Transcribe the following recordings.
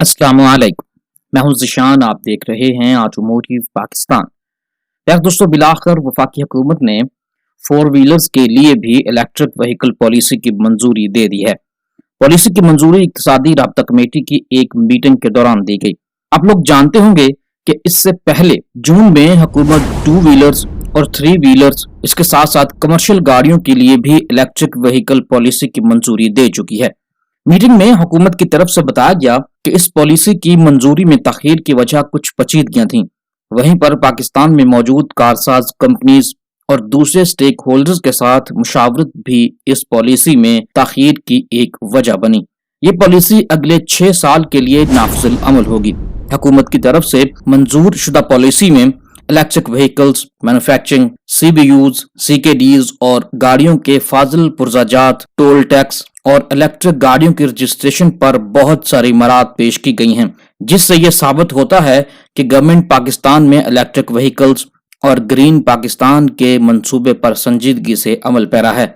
अस्सलाम वालेकुम। मैं हूं ज़िशान, आप देख रहे हैं ऑटोमोटिव पाकिस्तान। यार दोस्तों, बिलाखिर वफाकी हुकूमत ने फोर व्हीलर्स के लिए भी इलेक्ट्रिक व्हीकल पॉलिसी की मंजूरी दे दी है। पॉलिसी की मंजूरी इक्तिसादी राब्ता कमेटी की एक मीटिंग के दौरान दी गई। आप लोग जानते होंगे कि इससे पहले जून में हुकूमत टू व्हीलर्स और थ्री व्हीलर्स, इसके साथ साथ कमर्शियल गाड़ियों के लिए भी इलेक्ट्रिक व्हीकल पॉलिसी की मंजूरी दे चुकी है। मीटिंग में हुकूमत की तरफ से बताया गया कि इस पॉलिसी की मंजूरी में ताखीर की वजह कुछ पेचीदगियां थीं। वहीं पर पाकिस्तान में मौजूद कारसाज कंपनीज और दूसरे स्टेक होल्डर्स के साथ मुशावरत भी इस पॉलिसी में ताखीर की एक वजह बनी। ये पॉलिसी अगले 6 साल के लिए नाफिजुल अमल होगी। हुकूमत की तरफ से मंजूर शुदा पॉलिसी में इलेक्ट्रिक व्हीकल्स, मैन्युफैक्चरिंग, सीबीयूज, सीकेडीज और गाड़ियों के फाजिल पुर्जाजात, टोल टैक्स और इलेक्ट्रिक गाड़ियों की रजिस्ट्रेशन पर बहुत सारी मराहत पेश की गई हैं, जिससे यह साबित होता है कि गवर्नमेंट पाकिस्तान में इलेक्ट्रिक व्हीकल्स और ग्रीन पाकिस्तान के मंसूबे पर संजीदगी से अमल पैरा है।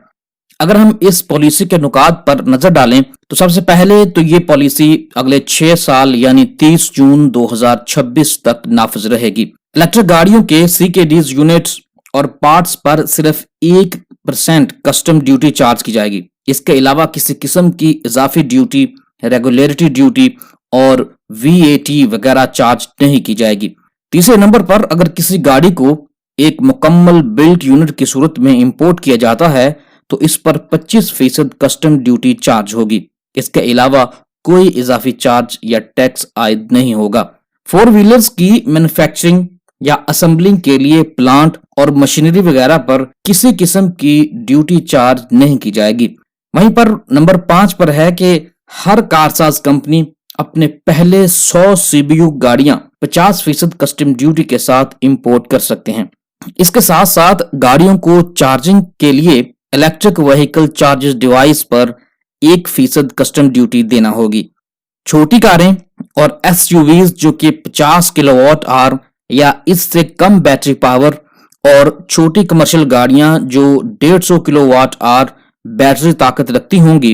अगर हम इस पॉलिसी के नुकात पर नजर डालें तो सबसे पहले तो ये पॉलिसी अगले 6 साल यानी 30 जून 2026 तक नाफिज रहेगी। इलेक्ट्रिक गाड़ियों के सीकेडीज यूनिट्स और पार्ट्स पर सिर्फ 1% कस्टम ड्यूटी चार्ज की जाएगी। इसके अलावा किसी किस्म की इजाफी ड्यूटी, रेगुलेटरी ड्यूटी और वीएटी वगैरह चार्ज नहीं की जाएगी। तीसरे नंबर पर अगर किसी गाड़ी को एक मुकम्मल बिल्ट यूनिट की सूरत में इंपोर्ट किया जाता है तो इस पर 25% कस्टम ड्यूटी चार्ज होगी। इसके अलावा कोई इजाफी चार्ज या टैक्स आयद नहीं होगा। फोर व्हीलर्स की मैन्युफैक्चरिंग या असेंबलिंग के लिए प्लांट और मशीनरी वगैरह पर किसी किस्म की ड्यूटी चार्ज नहीं की जाएगी। वहीं पर नंबर 5 पर है कि हर कारसाज कंपनी अपने पहले 100 सीबीयू गाड़ियां 50% कस्टम ड्यूटी के साथ इंपोर्ट कर सकते हैं। इसके साथ साथ गाड़ियों को चार्जिंग के लिए इलेक्ट्रिक व्हीकल चार्जेस डिवाइस पर 1% कस्टम ड्यूटी देना होगी। छोटी कारें और एसयूवीज जो कि 50 किलोवाट आवर या इससे कम बैटरी पावर और छोटी कमर्शियल गाड़ियां जो 150 किलोवाट आवर बैटरी ताकत रखती होंगी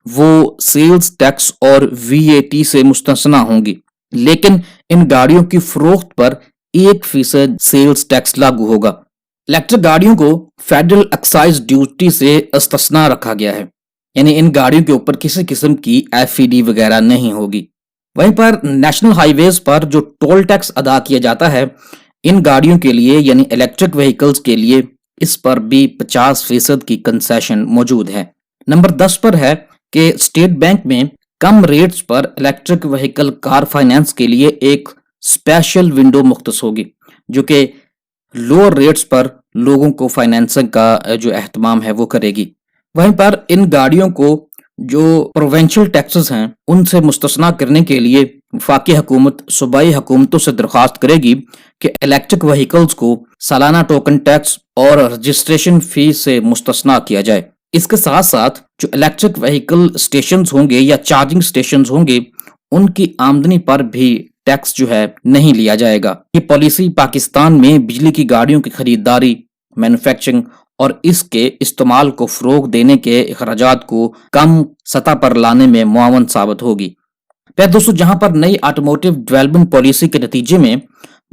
वो सेल्स टैक्स और वीएटी से मुस्तस्ना होंगी, लेकिन इन गाड़ियों की फरोख्त पर 1% सेल्स टैक्स लागू होगा। इलेक्ट्रिक गाड़ियों को फेडरल एक्साइज ड्यूटी से इस्तिस्ना रखा गया है, यानी इन गाड़ियों के ऊपर किसी किस्म की एफईडी वगैरह नहीं होगी। वहीं पर नेशनल हाईवेज पर जो टोल टैक्स अदा किया जाता है इन गाड़ियों के लिए यानी इलेक्ट्रिक व्हीकल्स के लिए, इस पर भी 50% की कंसेशन मौजूद है। नंबर 10 पर है कि स्टेट बैंक में कम रेट्स पर इलेक्ट्रिक व्हीकल कार फाइनेंस के लिए एक स्पेशल विंडो मुख्तस होगी जो कि लोअर रेट्स पर लोगों को फाइनेंसिंग का जो एहतमाम है वो करेगी। वहीं पर इन गाड़ियों को जो प्रोविंशियल टैक्सेस हैं उनसे मुस्तस्ना करने के लिए वफाकी हुकूमत सूबाई हुकूमतों से दरख्वास्त करेगी कि इलेक्ट्रिक व्हीकल्स को सालाना टोकन टैक्स और रजिस्ट्रेशन फीस से मुस्तस्ना किया जाए। इसके साथ साथ जो इलेक्ट्रिक व्हीकल स्टेशंस होंगे या चार्जिंग स्टेशंस होंगे उनकी आमदनी पर भी टैक्स जो है नहीं लिया जाएगा। ये पॉलिसी पाकिस्तान में बिजली की गाड़ियों की खरीदारी, मैन्युफैक्चरिंग और इसके इस्तेमाल को फरोग देने के अखराजात को कम सतह पर लाने में मुआवन साबित होगी। फिर दोस्तों, जहां पर नई ऑटोमोटिव डेवलपमेंट पॉलिसी के नतीजे में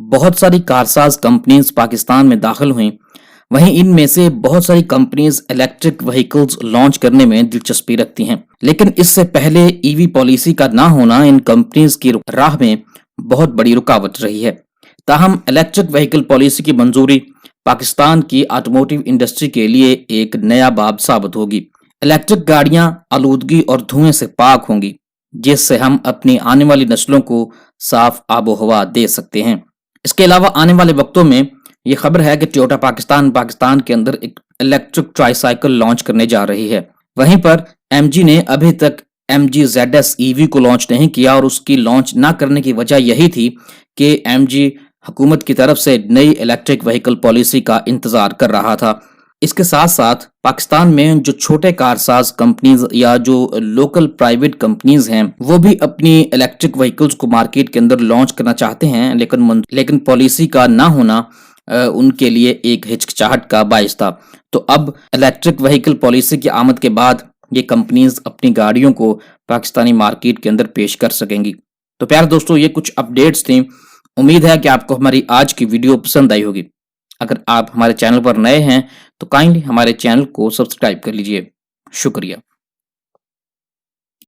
बहुत सारी कारसाज कंपनीज पाकिस्तान में दाखिल हुई, वहीं इनमें से बहुत सारी कंपनीज इलेक्ट्रिक व्हीकल्स लॉन्च करने में दिलचस्पी रखती हैं, लेकिन इससे पहले ईवी पॉलिसी का ना होना इन कंपनीज की राह में बहुत बड़ी रुकावट रही है। ताहम इलेक्ट्रिक व्हीकल पॉलिसी की मंजूरी पाकिस्तान की ऑटोमोटिव इंडस्ट्री के लिए एक नया बाब साबित होगी। इलेक्ट्रिक गाड़ियां आलूदगी और धुएं से पाक होंगी, जिससे हम अपनी आने वाली नस्लों को साफ आबो हवा दे सकते हैं। इसके अलावा आने वाले वक्तों में ये खबर है कि टोयोटा पाकिस्तान के अंदर एक इलेक्ट्रिक ट्राईसाइकिल लॉन्च करने जा रही है। वहीं पर एमजी ने अभी तक MG ZS EV को लॉन्च नहीं किया और उसकी लॉन्च ना करने की वजह यही थी कि MG हुकूमत की तरफ से नई इलेक्ट्रिक व्हीकल पॉलिसी का इंतजार कर रहा था। इसके साथ साथ पाकिस्तान में जो छोटे कारसाज कंपनीज या जो लोकल प्राइवेट कंपनीज हैं वो भी अपनी इलेक्ट्रिक व्हीकल्स को मार्केट के अंदर लॉन्च करना चाहते हैं, लेकिन पॉलिसी का ना होना उनके लिए एक हिचकिचाहट का बायस था। तो अब इलेक्ट्रिक व्हीकल पॉलिसी की आमद के बाद ये कंपनीज अपनी गाड़ियों को पाकिस्तानी मार्केट के अंदर पेश कर सकेंगी। تو پیارے دوستو یہ کچھ اپڈیٹس تھیں، امید ہے کہ آپ کو ہماری آج کی ویڈیو پسند آئی ہوگی۔ اگر آپ ہمارے چینل پر نئے ہیں تو کائنڈلی ہمارے چینل کو سبسکرائب کر لیجئے۔ شکریہ۔